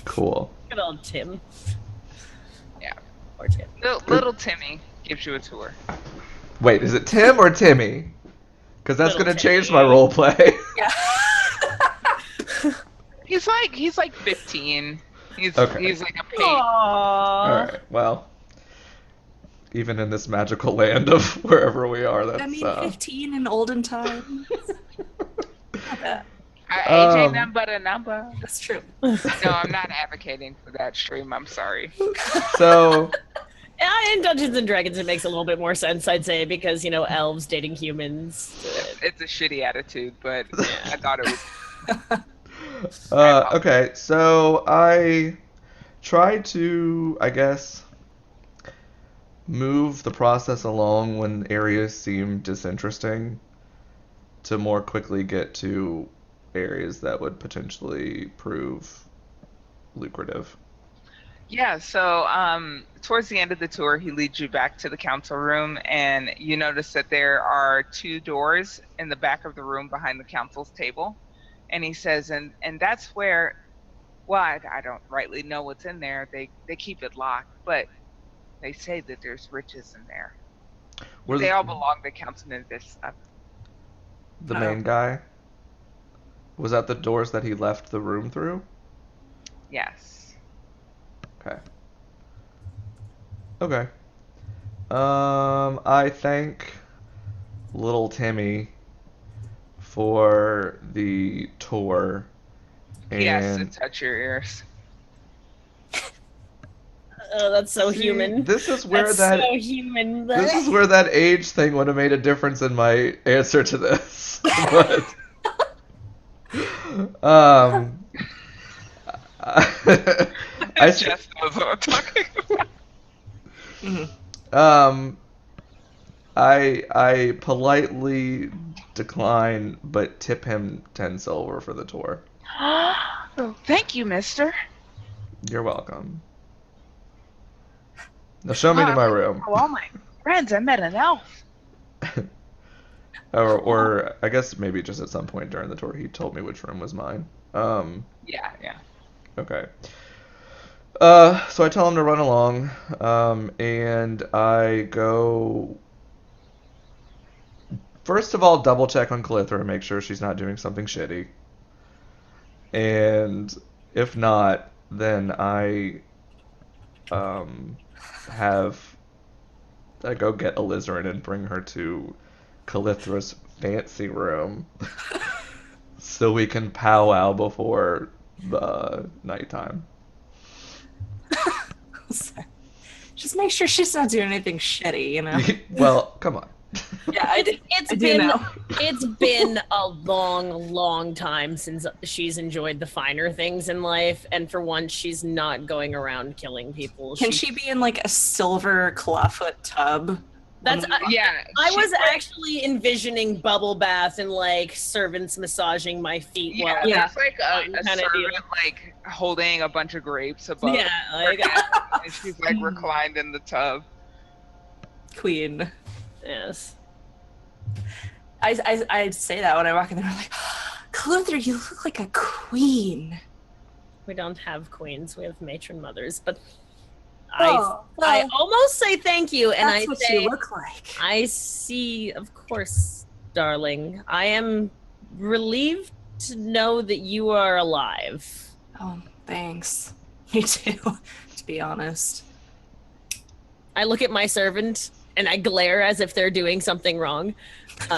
Cool. Good old Tim. Yeah. Or Tim. Little Timmy gives you a tour. Wait, is it Tim or Timmy? Because that's Little gonna change Timmy. my role play. Yeah. He's like 15. He's Okay. he's like a pig. Aww. Alright, well. Even in this magical land of wherever we are, that's I mean, 15 in olden times. Not bad. AJ none but a number. That's true. No, I'm not advocating for that stream. I'm sorry. So In Dungeons and Dragons, it makes a little bit more sense, I'd say, because elves dating humans. It's a shitty attitude, but I thought it was. okay, so I try to, I guess, move the process along when areas seem disinteresting to more quickly get to areas that would potentially prove lucrative. Yeah, so towards the end of the tour, he leads you back to the council room, and you notice that there are 2 doors in the back of the room behind the council's table. And he says, and that's where, well, I don't rightly know what's in there. They keep it locked, but they say that there's riches in there. Where's They all belong to Councilman Bishop. the main guy? Was that the doors that he left the room through? Yes. Okay. Okay. I thank little Timmy for the tour. He has to And touch your ears. Oh, that's so see, human. this is where That's that so human. this is where that age thing would have made a difference in my answer to this. But I Just knows what I'm talking about. I politely decline, but tip him 10 silver for the tour. Oh, thank you, mister. You're welcome. Now show me to my room. Oh, all my friends, I met an elf. Or I guess maybe just at some point during the tour he told me which room was mine. Yeah. Okay. So I tell him to run along, and I go. First of all, double check on Calithra and make sure she's not doing something shitty. And if not, then I go get Alizarin and bring her to Calithra's fancy room so we can powwow before the nighttime. Just make sure she's not doing anything shitty, Well, come on. Yeah, I do know. It's been a long, long time since she's enjoyed the finer things in life, and for once, she's not going around killing people. Can she be in like a silver clawfoot tub? That's Yeah. I was actually envisioning bubble bath and like servants massaging my feet. Yeah, while there's like a kinda servant deal. like holding a bunch of grapes above Yeah, like her, and she's like reclined in the tub. Queen. yes. I say that when I walk in there, I'm like, Calithra, you look like a queen. We don't have queens. We have matron mothers, but Oh, I well, almost say thank you, and that's I what say you look like. I see, of course, darling. I am relieved to know that you are alive. Oh, thanks. Me too, to be honest. I look at my servant and I glare as if they're doing something wrong. They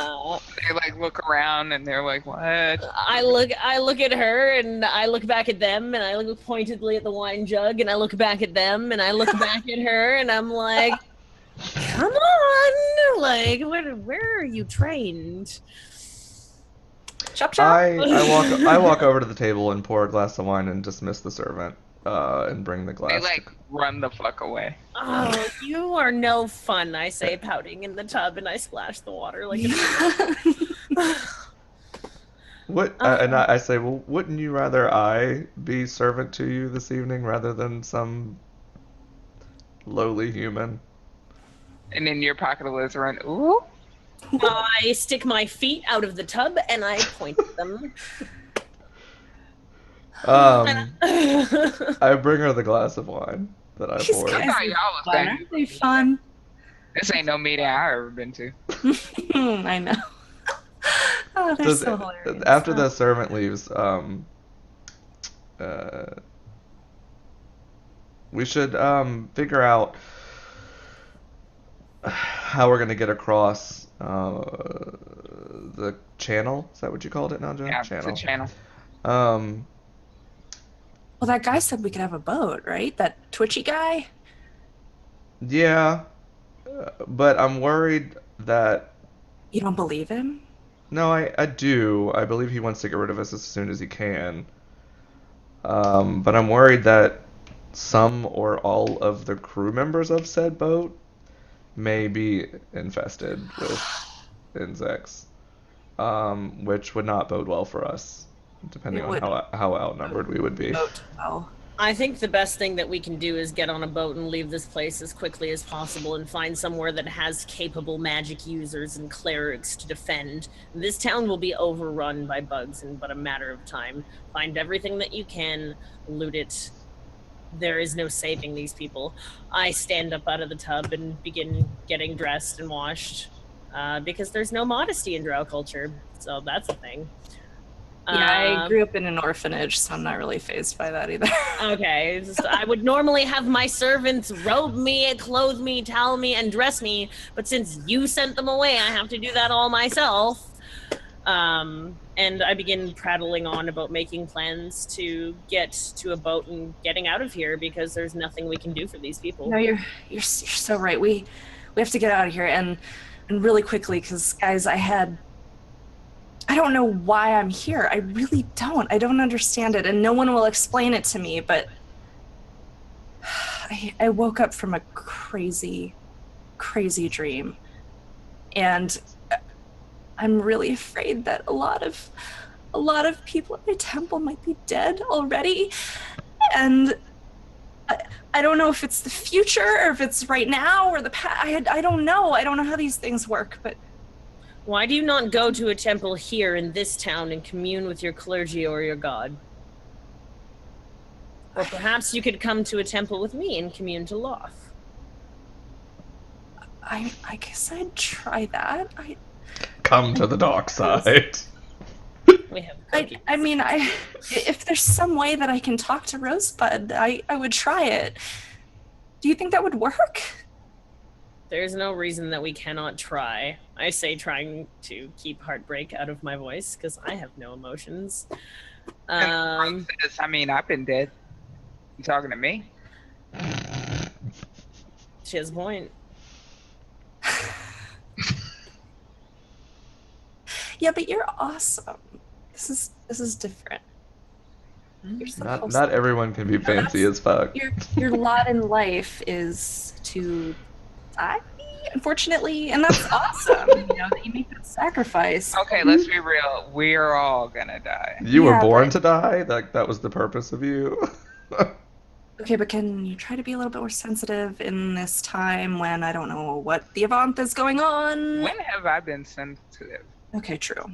like look around and they're like, "What?" I look at her and I look back at them and I look pointedly at the wine jug and I look back at them and I look back at her and I'm like, come on, like where are you trained? Chop chop. I walk over to the table and pour a glass of wine and dismiss the servant, and bring the glass. They like run the fuck away. Oh, you are no fun, I say, pouting in the tub and I splash the water like a What? And I say, well, wouldn't you rather I be servant to you this evening rather than some lowly human? And in your pocket of Lizarin, ooh. I stick my feet out of the tub and I point at them. I bring her the glass of wine that I These poured. guys I thought y'all was fun. banging. Aren't they fun? This ain't no meeting I've ever been to. I know. Oh, they're so hilarious. After the servant leaves, we should figure out how we're gonna get across the channel. Is that what you called it, Nanja? Yeah, Channel. it's a channel. Um, Well, that guy said we could have a boat, right? That twitchy guy? yeah, but I'm worried that You don't believe him? no, I do. I believe he wants to get rid of us as soon as he can. But I'm worried that some or all of the crew members of said boat may be infested with insects, which would not bode well for us, depending It on would how outnumbered we would be. boat well. I think the best thing that we can do is get on a boat and leave this place as quickly as possible and find somewhere that has capable magic users and clerics to defend. This town will be overrun by bugs in but a matter of time. Find everything that you can, loot it. There is no saving these people. I stand up out of the tub and begin getting dressed and washed because there's no modesty in drow culture. So that's a thing. Yeah, I grew up in an orphanage, so I'm not really fazed by that either. Okay, I would normally have my servants robe me, clothe me, towel me, and dress me, but since you sent them away, I have to do that all myself. And I begin prattling on about making plans to get to a boat and getting out of here because there's nothing we can do for these people. No, you're so right. We have to get out of here and really quickly because guys, I don't know why I'm here. I really don't. I don't understand it, and no one will explain it to me, but I woke up from a crazy, crazy dream. And I'm really afraid that a lot of people at my temple might be dead already. And I don't know if it's the future or if it's right now or the past. I don't know. I don't know how these things work, but why do you not go to a temple here in this town and commune with your clergy or your god? Or perhaps you could come to a temple with me and commune to Loth. I guess I'd try that. Come to the dark side. We have I mean, if there's some way that I can talk to Rosebud, I would try it. Do you think that would work? There's no reason that we cannot try. I say trying to keep heartbreak out of my voice because I have no emotions. I mean, I've been dead. You talking to me? She has a point. Yeah, but you're awesome. This is different. You're supposed Not everyone can be fancy as fuck. Your lot in life is to die, unfortunately, and that's awesome. You know that you make that sacrifice. Okay, let's be real. We're all gonna die. You were Yeah, born but- to die? That was the purpose of you? Okay, but can you try to be a little bit more sensitive in this time when I don't know what the Avant is going on? When have I been sensitive? Okay, true.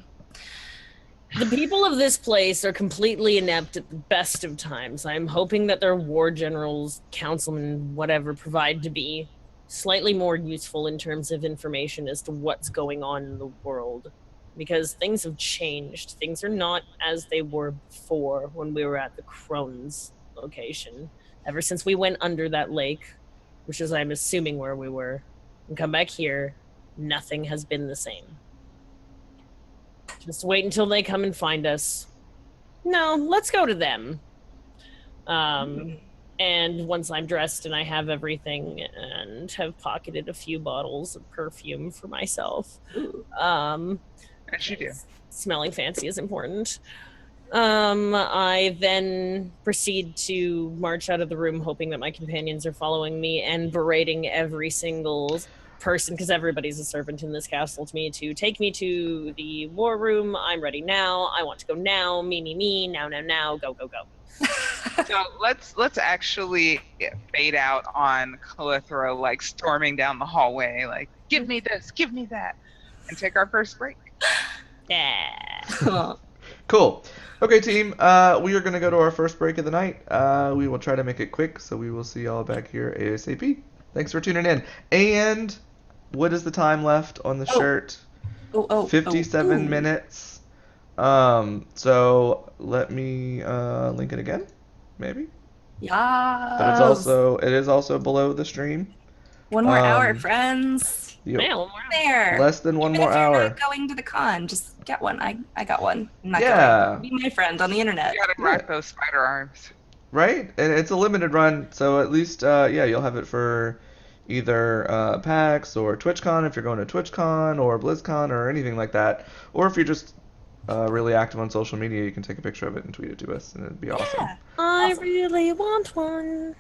The people of this place are completely inept at the best of times. I'm hoping that their war generals, councilmen, whatever, provide to be slightly more useful in terms of information as to what's going on in the world. Because things have changed. Things are not as they were before when we were at the Crohn's location. Ever since we went under that lake, which is, I'm assuming, where we were, and come back here, nothing has been the same. Just wait until they come and find us. No, let's go to them. And once I'm dressed and I have everything and have pocketed a few bottles of perfume for myself, As you do. smelling fancy is important. I then proceed to march out of the room, hoping that my companions are following me and berating every single person, because everybody's a servant in this castle, to me, to take me to the war room. I'm ready now. I want to go now. Me, now, go. So let's actually fade out on Calithro, like storming down the hallway, like, give me this, give me that, and take our first break. Yeah. Cool. Okay, team. We are going to go to our first break of the night. We will try to make it quick, so we will see y'all back here ASAP. Thanks for tuning in. And what is the time left on the shirt? 57 minutes. So let me link it again, maybe. Yeah. But it is also below the stream. One more hour, Um, friends. Yep. Man, one more hour. There. Less than one Even more if you're hour. not going to the con, just get one. I got one. I'm not Yeah. going. Be my friend on the internet. You gotta rock those spider arms. Right? And it's a limited run, so at least, yeah, you'll have it for either PAX or TwitchCon if you're going to TwitchCon or BlizzCon or anything like that. Or if you're just really active on social media, you can take a picture of it and tweet it to us, and it'd be awesome. Yeah. I Awesome. really want one.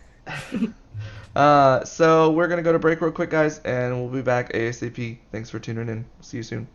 So we're going to go to break real quick, guys, and we'll be back ASAP. Thanks for tuning in. See you soon.